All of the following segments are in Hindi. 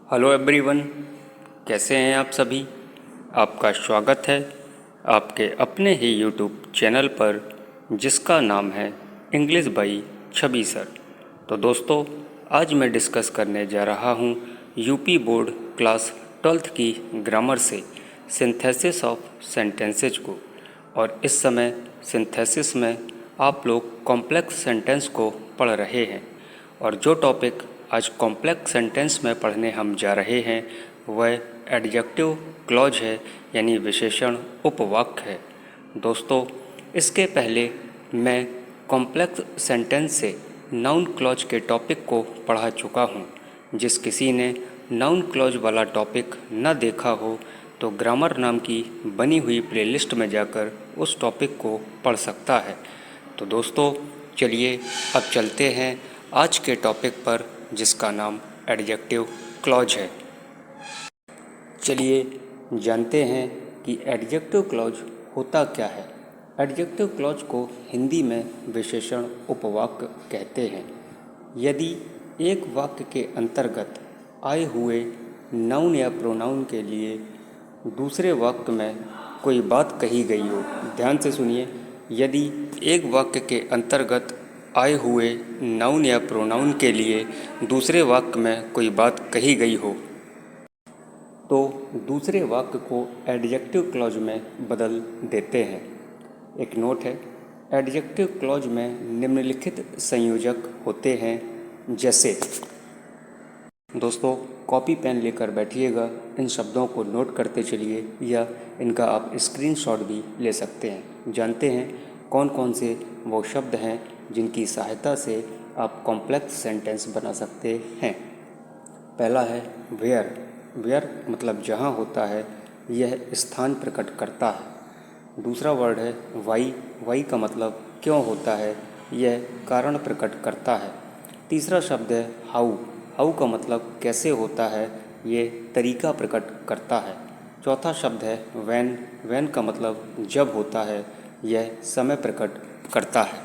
हेलो एवरीवन, कैसे हैं आप सभी। आपका स्वागत है आपके अपने ही यूट्यूब चैनल पर जिसका नाम है इंग्लिश बाई छवि सर। तो दोस्तों, आज मैं डिस्कस करने जा रहा हूँ यूपी बोर्ड क्लास 12th की ग्रामर से सिंथेसिस ऑफ सेंटेंसेज को। और इस समय सिंथेसिस में आप लोग कॉम्प्लेक्स सेंटेंस को पढ़ रहे हैं, और जो टॉपिक आज कॉम्प्लेक्स सेंटेंस में पढ़ने हम जा रहे हैं वह एडजेक्टिव क्लॉज है, यानी विशेषण उपवाक्य है। दोस्तों, इसके पहले मैं कॉम्प्लेक्स सेंटेंस से नाउन क्लॉज के टॉपिक को पढ़ा चुका हूँ। जिस किसी ने नाउन क्लॉज वाला टॉपिक न देखा हो तो ग्रामर नाम की बनी हुई प्लेलिस्ट में जाकर उस टॉपिक को पढ़ सकता है। तो दोस्तों, चलिए अब चलते हैं आज के टॉपिक पर, जिसका नाम एडजेक्टिव क्लॉज है। चलिए जानते हैं कि एडजेक्टिव क्लॉज होता क्या है। एडजेक्टिव क्लॉज को हिंदी में विशेषण उपवाक्य कहते हैं। यदि एक वाक्य के अंतर्गत आए हुए नाउन या प्रोनाउन के लिए दूसरे वाक्य में कोई बात कही गई हो, ध्यान से सुनिए, यदि एक वाक्य के अंतर्गत आए हुए नाउन या प्रोनाउन के लिए दूसरे वाक्य में कोई बात कही गई हो तो दूसरे वाक्य को एडजेक्टिव क्लॉज में बदल देते हैं। एक नोट है, एडजेक्टिव क्लॉज में निम्नलिखित संयोजक होते हैं, जैसे, दोस्तों कॉपी पेन लेकर बैठिएगा, इन शब्दों को नोट करते चलिए या इनका आप स्क्रीनशॉट भी ले सकते हैं। जानते हैं कौन कौन से वो शब्द हैं जिनकी सहायता से आप कॉम्प्लेक्स सेंटेंस बना सकते हैं। पहला है वेयर। वेयर मतलब जहाँ होता है, यह स्थान प्रकट करता है। दूसरा वर्ड है वाई। वाई का मतलब क्यों होता है, यह कारण प्रकट करता है। तीसरा शब्द है हाउ। हाउ का मतलब कैसे होता है, ये तरीका प्रकट करता है। चौथा शब्द है वैन। वैन का मतलब जब होता है, यह समय प्रकट करता है।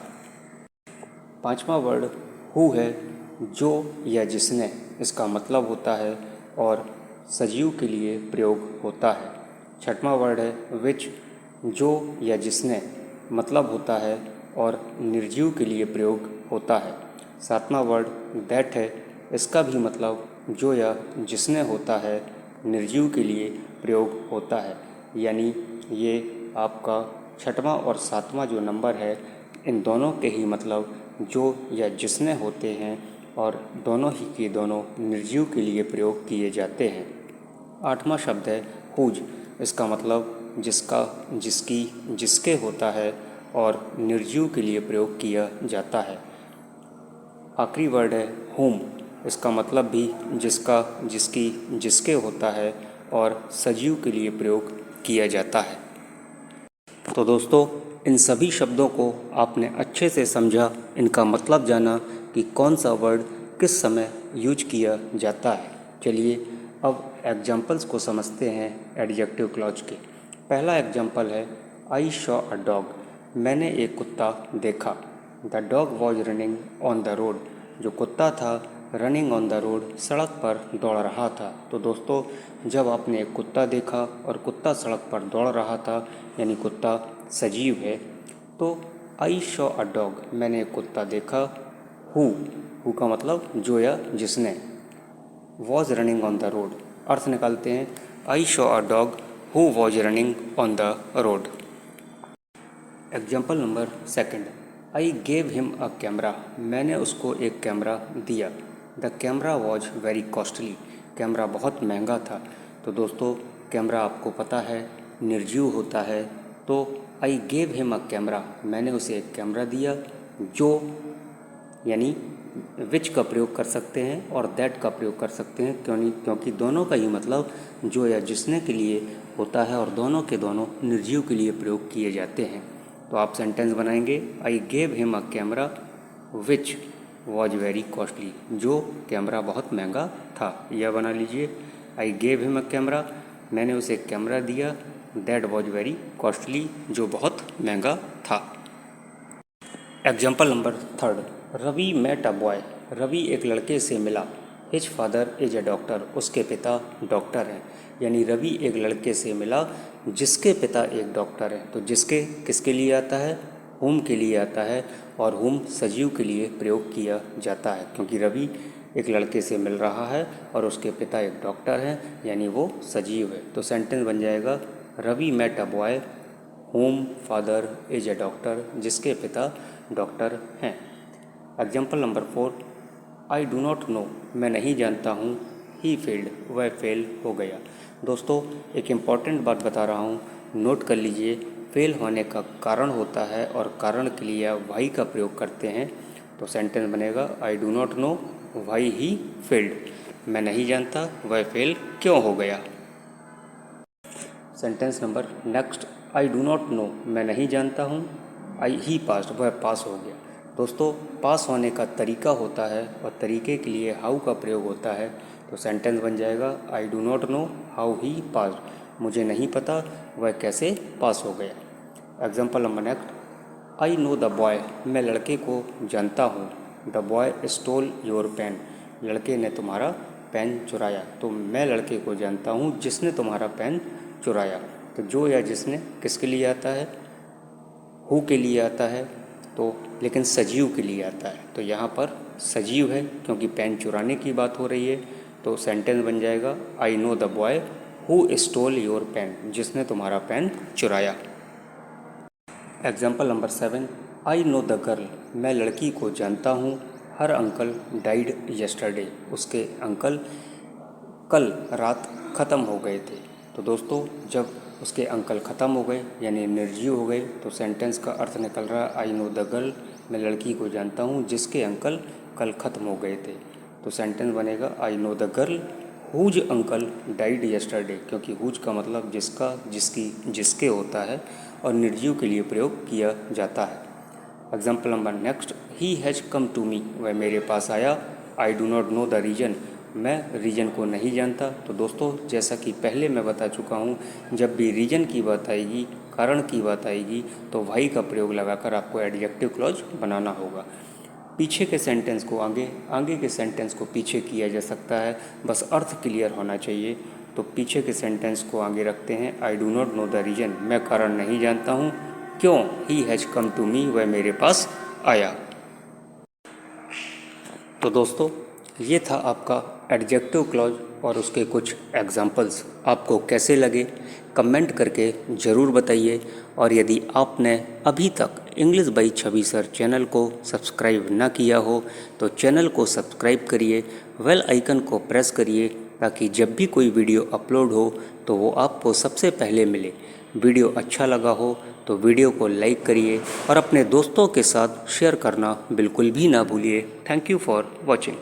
पांचवा वर्ड हु है, जो या जिसने, इसका मतलब होता है और सजीव के लिए प्रयोग होता है। छठवां वर्ड है विच, जो या जिसने, मतलब होता है और निर्जीव के लिए प्रयोग होता है। सातवां वर्ड दैट है, इसका भी मतलब जो या जिसने होता है, निर्जीव के लिए प्रयोग होता है। यानी ये आपका छठवां और सातवां जो नंबर है, इन दोनों के ही मतलब जो या जिसने होते हैं और दोनों ही के दोनों निर्जीव के लिए प्रयोग किए जाते हैं। आठवां शब्द है हुज। इसका मतलब जिसका, जिसकी, जिसके होता है और निर्जीव के लिए प्रयोग किया जाता है। आखिरी वर्ड है हुम। इसका मतलब भी जिसका, जिसकी, जिसके होता है और सजीव के लिए प्रयोग किया जाता है। तो दोस्तों, इन सभी शब्दों को आपने अच्छे से समझा, इनका मतलब जाना कि कौन सा वर्ड किस समय यूज किया जाता है। चलिए अब एग्जाम्पल्स को समझते हैं एडजेक्टिव क्लॉज के। पहला एग्जाम्पल है आई शॉ अ डॉग। मैंने एक कुत्ता देखा। The dog was running on the road. जो कुत्ता था रनिंग ऑन द रोड, सड़क पर दौड़ रहा था। तो दोस्तों, जब आपने एक कुत्ता देखा और कुत्ता सड़क पर दौड़ रहा था, यानी कुत्ता सजीव है। तो आई शॉ अ डॉग, मैंने एक कुत्ता देखा। हु का मतलब जो या जिसने। Was running on the road, अर्थ निकालते हैं I saw a dog who was running on the road. Example number second, I gave him a camera. मैंने उसको एक कैमरा दिया। The camera was very costly. Camera बहुत महंगा था। तो दोस्तों, कैमरा आपको पता है निर्जीव होता है। तो आई गेव हिम अ कैमरा, मैंने उसे एक कैमरा दिया। जो यानी विच का प्रयोग कर सकते हैं और दैट का प्रयोग कर सकते हैं, क्योंकि दोनों का ही मतलब जो या जिसने के लिए होता है और दोनों के दोनों निर्जीव के लिए प्रयोग किए जाते हैं। तो आप सेंटेंस बनाएंगे आई gave him a camera which was very costly. जो कैमरा बहुत महंगा था, यह बना लीजिए। आई गेव हिम अ कैमरा, मैंने उसे एक कैमरा दिया। दैट वॉज वेरी कॉस्टली, जो बहुत महंगा था। Example number third, Ravi met a boy. Ravi एक लड़के से मिला। His father is a doctor, उसके पिता डॉक्टर हैं। यानी रवि एक लड़के से मिला जिसके पिता एक डॉक्टर हैं। तो जिसके किसके लिए आता है, हुम के लिए आता है, और हुम सजीव के लिए प्रयोग किया जाता है क्योंकि रवि एक लड़के से मिल रहा है और उसके पिता एक डॉक्टर हैं, यानी वो सजीव है। तो सेंटेंस बन जाएगा Ravi met a boy whom father is a doctor, जिसके पिता डॉक्टर हैं। Example number 4, I do not know, मैं नहीं जानता हूँ, ही फेल्ड, वह फेल हो गया। दोस्तों एक इम्पॉर्टेंट बात बता रहा हूँ, नोट कर लीजिए। फेल होने का कारण होता है और कारण के लिए आप वाई का प्रयोग करते हैं। तो सेंटेंस बनेगा आई do not know why he failed, मैं नहीं जानता वह फेल क्यों हो गया। Sentence number next, I do not know, मैं नहीं जानता हूँ, आई ही पास्ड, वह पास हो गया। दोस्तों पास होने का तरीका होता है और तरीके के लिए हाउ का प्रयोग होता है। तो सेंटेंस बन जाएगा I do not know how he passed, मुझे नहीं पता वह कैसे पास हो गया। Example number next, I know the boy, मैं लड़के को जानता हूँ, the boy stole your pen, लड़के ने तुम्हारा पेन चुराया। तो मैं लड़के को जानता हूँ जिसने तुम्हारा पेन चुराया। तो जो या जिसने किसके लिए आता है, हु के लिए आता है, तो लेकिन सजीव के लिए आता है। तो यहाँ पर सजीव है क्योंकि पेन चुराने की बात हो रही है। तो सेंटेंस बन जाएगा I know the boy who stole your pen, जिसने तुम्हारा पेन चुराया। Example number 7, I know the girl, मैं लड़की को जानता हूँ, हर अंकल डाइड यस्टरडे, उसके अंकल कल रात ख़त्म हो गए थे। तो दोस्तों जब उसके अंकल ख़त्म हो गए यानी निर्जीव हो गए, तो सेंटेंस का अर्थ निकल रहा है आई नो द गर्ल, मैं लड़की को जानता हूँ जिसके अंकल कल ख़त्म हो गए थे। तो सेंटेंस बनेगा I know the girl whose uncle died yesterday, क्योंकि हुज का मतलब जिसका, जिसकी, जिसके होता है और निर्जीव के लिए प्रयोग किया जाता है। Example number next, he has come to me, वह मेरे पास आया, I do not know the reason, मैं रीजन को नहीं जानता। तो दोस्तों जैसा कि पहले मैं बता चुका हूँ, जब भी रीजन की बात आएगी, कारण की बात आएगी, तो वाई का प्रयोग लगाकर आपको एडजेक्टिव क्लॉज बनाना होगा। पीछे के सेंटेंस को आगे, आगे के सेंटेंस को पीछे किया जा सकता है, बस अर्थ क्लियर होना चाहिए। तो पीछे के सेंटेंस को आगे रखते हैं, I do not know the reason, मैं कारण नहीं जानता हूँ, क्यों, ही हैज़ कम टू मी, वह मेरे पास आया। तो दोस्तों ये था आपका एडजेक्टिव क्लॉज और उसके कुछ एग्जाम्पल्स। आपको कैसे लगे कमेंट करके ज़रूर बताइए, और यदि आपने अभी तक English by Chhavi sir channel को सब्सक्राइब ना किया हो तो चैनल को सब्सक्राइब करिए, बेल आइकन को प्रेस करिए, ताकि जब भी कोई वीडियो अपलोड हो तो वो आपको सबसे पहले मिले। वीडियो अच्छा लगा हो तो वीडियो को लाइक करिए और अपने दोस्तों के साथ शेयर करना बिल्कुल भी ना भूलिए। Thank you for watching.